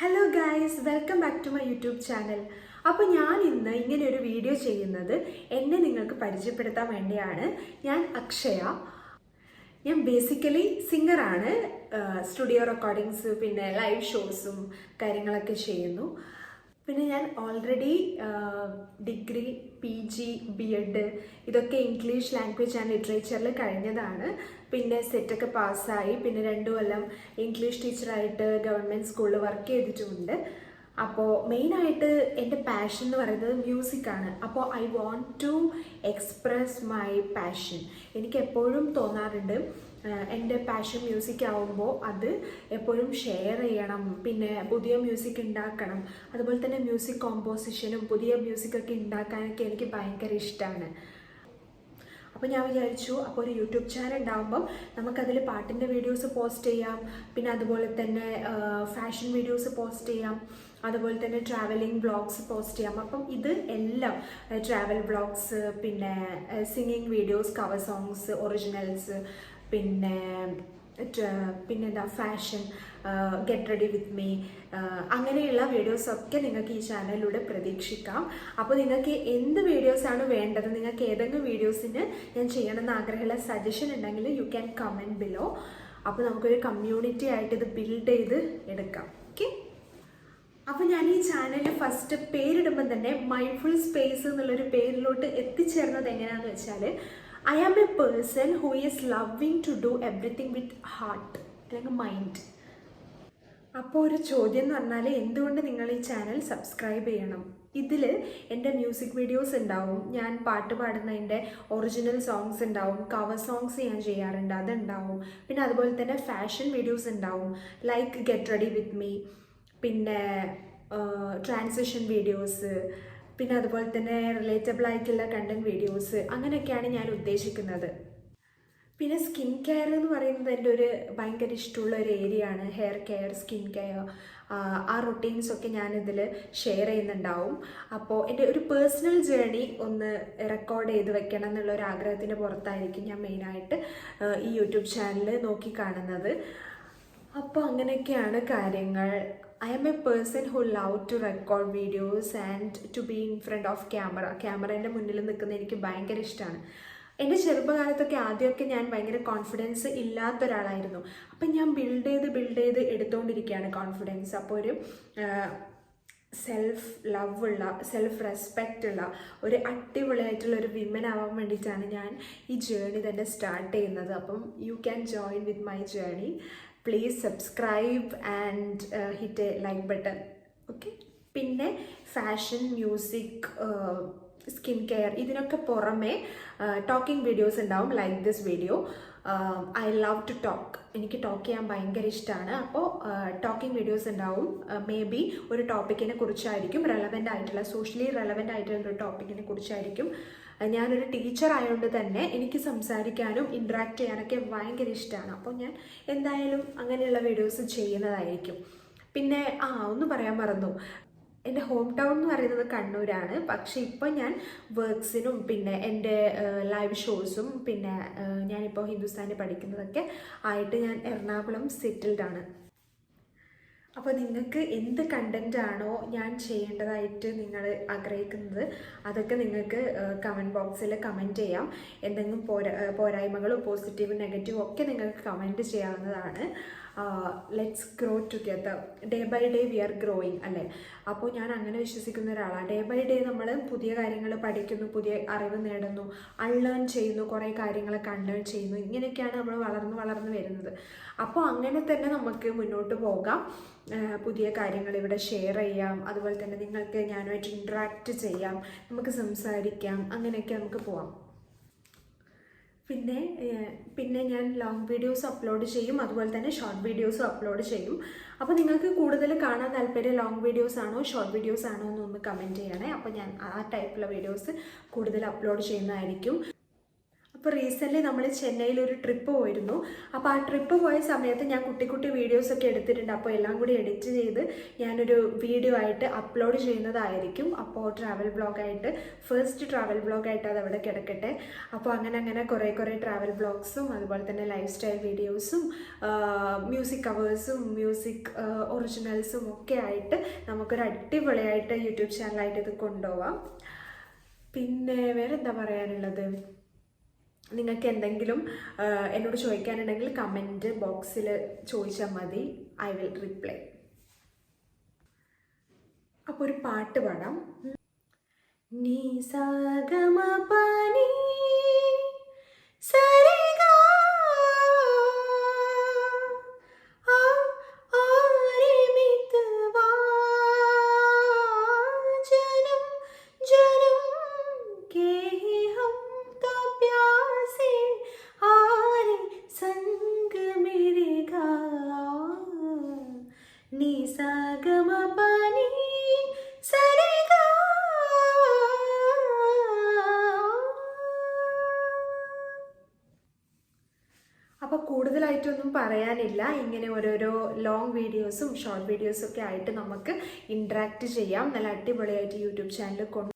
Hello guys, welcome back to my YouTube channel. അപ്പോൾ ഞാൻ ഇന്ന് ഇങ്ങനെ ഒരു വീഡിയോ ചെയ്യുന്നത് എന്നെ നിങ്ങൾക്ക് പരിചയപ്പെടുത്താൻ വേണ്ടിയാണ്. ഞാൻ അക്ഷയ. ഞാൻ ബേസിക്കലി സിംഗറാണ്. സ്റ്റുഡിയോ റെക്കോർഡിങ്സ് പിന്നെ ലൈവ് ഷോസും കാര്യങ്ങളൊക്കെ ചെയ്യുന്നു. പിന്നെ ഞാൻ ഓൾറെഡി ഡിഗ്രി, PG, BEd ഇതൊക്കെ ഇംഗ്ലീഷ് ലാംഗ്വേജ് ആൻഡ് ലിറ്ററേച്ചറിൽ കഴിഞ്ഞതാണ്. പിന്നെ സെറ്റൊക്കെ പാസ്സായി. പിന്നെ 2 കൊല്ലം ഇംഗ്ലീഷ് ടീച്ചറായിട്ട് ഗവൺമെൻറ് സ്കൂളിൽ വർക്ക് ചെയ്തിട്ടുമുണ്ട്. അപ്പോൾ മെയിനായിട്ട് എൻ്റെ പാഷൻ എന്ന് പറയുന്നത് മ്യൂസിക്കാണ്. അപ്പോൾ I want to express my passion. എനിക്ക് എപ്പോഴും തോന്നാറുണ്ട് എൻ്റെ പാഷൻ മ്യൂസിക് ആവുമ്പോൾ അത് എപ്പോഴും ഷെയർ ചെയ്യണം, പിന്നെ പുതിയ മ്യൂസിക് ഉണ്ടാക്കണം. അതുപോലെ തന്നെ മ്യൂസിക് കോമ്പോസിഷനും പുതിയ മ്യൂസിക്കൊക്കെ ഉണ്ടാക്കാനൊക്കെ എനിക്ക് ഭയങ്കര ഇഷ്ടമാണ്. അപ്പോൾ ഞാൻ വിചാരിച്ചു, അപ്പോൾ ഒരു യൂട്യൂബ് ചാനൽ ഉണ്ടാകുമ്പം നമുക്കതിൽ പാട്ടിൻ്റെ വീഡിയോസ് പോസ്റ്റ് ചെയ്യാം, പിന്നെ അതുപോലെ തന്നെ ഫാഷൻ വീഡിയോസ് പോസ്റ്റ് ചെയ്യാം, അതുപോലെ തന്നെ ട്രാവലിംഗ് വ്ളോഗ്സ് പോസ്റ്റ് ചെയ്യാം. അപ്പം ഇത് എല്ലാം ട്രാവൽ വ്ളോഗ്സ്, പിന്നെ singing videos, cover songs, originals, പിന്നെന്താ fashion, get ready with me, അങ്ങനെയുള്ള വീഡിയോസൊക്കെ നിങ്ങൾക്ക് ഈ ചാനലിലൂടെ പ്രതീക്ഷിക്കാം. അപ്പോൾ നിങ്ങൾക്ക് എന്ത് വീഡിയോസാണ് വേണ്ടത്, നിങ്ങൾക്ക് ഏതെങ്കിലും വീഡിയോസിന് ഞാൻ ചെയ്യണമെന്ന് ആഗ്രഹമുള്ള സജഷൻ ഉണ്ടെങ്കിൽ യു ക്യാൻ കമൻറ്റ് ബിലോ. അപ്പോൾ നമുക്കൊരു കമ്മ്യൂണിറ്റി ആയിട്ട് ഇത് ബിൽഡ് ചെയ്ത് എടുക്കാം. ഓക്കെ. അപ്പോൾ ഞാൻ ഈ ചാനലിൽ ഫസ്റ്റ് പേരിടുമ്പം തന്നെ മൈൻഡ്ഫുൾ സ്പേസ് എന്നുള്ളൊരു പേരിലോട്ട് എത്തിച്ചേർന്നത് എങ്ങനെയാണെന്ന് വെച്ചാൽ, I am a person who is loving to do everything with heart അല്ലെങ്കിൽ മൈൻഡ്. അപ്പോൾ ഒരു ചോദ്യം എന്ന് പറഞ്ഞാൽ, എന്തുകൊണ്ട് നിങ്ങൾ ഈ ചാനൽ സബ്സ്ക്രൈബ് ചെയ്യണം? ഇതിൽ എൻ്റെ മ്യൂസിക് വീഡിയോസ് ഉണ്ടാവും, ഞാൻ പാട്ട് പാടുന്നതിൻ്റെ ഒറിജിനൽ സോങ്സ് ഉണ്ടാവും, കവർ സോങ്സ് ഞാൻ ചെയ്യാറുണ്ട്, അതുണ്ടാവും. പിന്നെ അതുപോലെ തന്നെ ഫാഷൻ വീഡിയോസ് ഉണ്ടാവും, like get ready with me, പിന്നെ ട്രാൻസിഷൻ വീഡിയോസ്, പിന്നെ അതുപോലെ തന്നെ റിലേറ്റബിൾ ആയിട്ടുള്ള കണ്ടൻറ് വീഡിയോസ്, അങ്ങനെയൊക്കെയാണ് ഞാൻ ഉദ്ദേശിക്കുന്നത്. പിന്നെ സ്കിൻ കെയർ എന്ന് പറയുന്നത് എൻ്റെ ഒരു ഭയങ്കര ഇഷ്ടമുള്ള ഒരു ഏരിയ ആണ്. ഹെയർ കെയർ, സ്കിൻ കെയർ, ആ റൊട്ടീൻസൊക്കെ ഞാനിതിൽ ഷെയർ ചെയ്യുന്നുണ്ടാവും. അപ്പോൾ എൻ്റെ ഒരു പേഴ്സണൽ ജേർണി ഒന്ന് റെക്കോർഡ് ചെയ്ത് വെക്കണം എന്നുള്ള ഒരു ആഗ്രഹത്തിൻ്റെ പുറത്തായിരിക്കും ഞാൻ മെയിനായിട്ട് ഈ യൂട്യൂബ് ചാനൽ നോക്കിക്കാണുന്നത്. അപ്പോൾ അങ്ങനെയൊക്കെയാണ് കാര്യങ്ങൾ. I am a person who love to record videos and to be in front of camera. ക്യാമറേൻ്റെ മുന്നിൽ നിൽക്കുന്ന എനിക്ക് ഭയങ്കര ഇഷ്ടമാണ്. എൻ്റെ ചെറുപ്പകാലത്തൊക്കെ ആദ്യമൊക്കെ ഞാൻ ഭയങ്കര കോൺഫിഡൻസ് ഇല്ലാത്ത ഒരാളായിരുന്നു. അപ്പം ഞാൻ ബിൽഡ് ചെയ്ത് എടുത്തുകൊണ്ടിരിക്കുകയാണ് കോൺഫിഡൻസ്. അപ്പോൾ ഒരു സെൽഫ് ലവ് ഉള്ള, സെൽഫ് റെസ്പെക്റ്റ് ഉള്ള ഒരു അടിപൊളിയായിട്ടുള്ള ഒരു വിമൻ ആവാൻ വേണ്ടിയിട്ടാണ് ഞാൻ ഈ ജേർണി തന്നെ സ്റ്റാർട്ട് ചെയ്യുന്നത്. അപ്പം you can join with my journey. Please subscribe and hit a like button. Okay. പിന്നെ ഫാഷൻ, മ്യൂസിക്, സ്കിൻ കെയർ, ഇതിനൊക്കെ പുറമെ ടോക്കിംഗ് വീഡിയോസ് ഉണ്ടാവും, like this video. I love to talk. എനിക്ക് ടോക്ക് ചെയ്യാൻ ഭയങ്കര ഇഷ്ടമാണ്. അപ്പോൾ ടോക്കിംഗ് വീഡിയോസ് ഉണ്ടാവും. മേ ബി ഒരു ടോപ്പിക്കിനെ കുറിച്ചായിരിക്കും, റെലവൻ്റ് ആയിട്ടുള്ള, സോഷ്യലി റെലവൻ്റ് ആയിട്ടുള്ള ഒരു ടോപ്പിക്കിനെ കുറിച്ചായിരിക്കും. ഞാനൊരു ടീച്ചർ ആയതുകൊണ്ട് തന്നെ എനിക്ക് സംസാരിക്കാനും ഇൻട്രാക്ട് ചെയ്യാനൊക്കെ ഭയങ്കര ഇഷ്ടമാണ്. അപ്പോൾ ഞാൻ എന്തായാലും അങ്ങനെയുള്ള വീഡിയോസ് ചെയ്യുന്നതായിരിക്കും. പിന്നെ ഒന്ന് പറയാൻ മറന്നു, എൻ്റെ ഹോം ടൗൺ എന്ന് പറയുന്നത് കണ്ണൂരാണ്. പക്ഷേ ഇപ്പോൾ ഞാൻ വർക്ക്സിനും പിന്നെ എൻ്റെ ലൈവ് ഷോസും പിന്നെ ഞാനിപ്പോൾ ഹിന്ദുസ്ഥാനി പഠിക്കുന്നതൊക്കെ ആയിട്ട് ഞാൻ എറണാകുളം സെറ്റിൽഡ് ആണ്. അപ്പോൾ നിങ്ങൾക്ക് എന്ത് കണ്ടൻറ്റാണോ ഞാൻ ചെയ്യേണ്ടതായിട്ട് നിങ്ങൾ ആഗ്രഹിക്കുന്നത് അതൊക്കെ നിങ്ങൾക്ക് കമൻറ്റ് ബോക്സിൽ കമൻറ്റ് ചെയ്യാം. എന്തെങ്കിലും പോരായ്മകളോ പോസിറ്റീവ് നെഗറ്റീവ് ഒക്കെ നിങ്ങൾക്ക് കമൻറ്റ് ചെയ്യാവുന്നതാണ്. Let's grow together. Day by day we are growing അല്ലേ? അപ്പോൾ ഞാൻ അങ്ങനെ വിശ്വസിക്കുന്ന ഒരാളാണ്. ഡേ ബൈ ഡേ നമ്മൾ പുതിയ കാര്യങ്ങൾ പഠിക്കുന്നു, പുതിയ അറിവ് നേടുന്നു, അൺലേൺ ചെയ്യുന്നു, കുറേ കാര്യങ്ങളൊക്കെ അൺലേൺ ചെയ്യുന്നു. ഇങ്ങനെയൊക്കെയാണ് നമ്മൾ വളർന്ന് വരുന്നത്. അപ്പോൾ അങ്ങനെ തന്നെ നമുക്ക് മുന്നോട്ട് പോകാം. പുതിയ കാര്യങ്ങൾ ഇവിടെ ഷെയർ ചെയ്യാം, അതുപോലെ തന്നെ നിങ്ങൾക്ക് ഞാനുമായിട്ട് ഇൻട്രാക്ട് ചെയ്യാം, നമുക്ക് സംസാരിക്കാം, അങ്ങനെയൊക്കെ നമുക്ക് പോവാം. പിന്നെ ഞാൻ ലോങ് വീഡിയോസ് അപ്ലോഡ് ചെയ്യും, അതുപോലെ തന്നെ ഷോർട്ട് വീഡിയോസും അപ്ലോഡ് ചെയ്യും. അപ്പോൾ നിങ്ങൾക്ക് കൂടുതൽ കാണാൻ താല്പര്യം ലോങ് വീഡിയോസ് ആണോ ഷോർട്ട് വീഡിയോസ് ആണോ എന്നൊന്ന് കമൻറ്റ് ചെയ്യണേ. അപ്പോൾ ഞാൻ ആ ടൈപ്പിലുള്ള വീഡിയോസ് കൂടുതൽ അപ്ലോഡ് ചെയ്യുന്നതായിരിക്കും. ഇപ്പോൾ റീസെൻ്റ്ലി നമ്മൾ ചെന്നൈയിൽ ഒരു ട്രിപ്പ് പോയിരുന്നു. അപ്പോൾ ആ ട്രിപ്പ് പോയ സമയത്ത് ഞാൻ കുട്ടി കുട്ടി വീഡിയോസൊക്കെ എടുത്തിട്ടുണ്ട്. അപ്പോൾ എല്ലാം കൂടി എഡിറ്റ് ചെയ്ത് ഞാനൊരു വീഡിയോ ആയിട്ട് അപ്ലോഡ് ചെയ്യുന്നതായിരിക്കും. അപ്പോൾ ട്രാവൽ ബ്ലോഗായിട്ട്, ഫസ്റ്റ് ട്രാവൽ ബ്ലോഗായിട്ട് അത് അവിടെ കിടക്കട്ടെ. അപ്പോൾ അങ്ങനെ കുറേ ട്രാവൽ ബ്ലോഗ്സും അതുപോലെ തന്നെ ലൈഫ് സ്റ്റൈൽ വീഡിയോസും മ്യൂസിക് കവേഴ്സും മ്യൂസിക് ഒറിജിനൽസും ഒക്കെ ആയിട്ട് നമുക്കൊരു അടിപൊളിയായിട്ട് യൂട്യൂബ് ചാനലായിട്ട് ഇത് കൊണ്ടുപോവാം. പിന്നെ വേറെ എന്താ പറയാനുള്ളത്? നിങ്ങൾക്ക് എന്തെങ്കിലും എന്നോട് ചോദിക്കാനുണ്ടെങ്കിൽ കമൻറ്റ് ബോക്സിൽ ചോദിച്ചാൽ മതി. I will reply. അപ്പോൾ ഒരു പാട്ട് പാടാം. നീ സാ ഗ മ പ നീ സ രെ ഗ ആ ആ രെ മി ത വാ ജനം ജനം के ही हम तो प्यासे आरे संग मेरे गा नी सा ग म प नी सा रे गा. അപ്പോൾ കൂടുതലായിട്ടൊന്നും പറയാനില്ല. ഇങ്ങനെ ഓരോരോ ലോങ് വീഡിയോസും ഷോർട്ട് വീഡിയോസും ഒക്കെ ആയിട്ട് നമുക്ക് ഇൻട്രാക്ട് ചെയ്യാം. നല്ല അടിപൊളിയായിട്ട് യൂട്യൂബ് ചാനൽ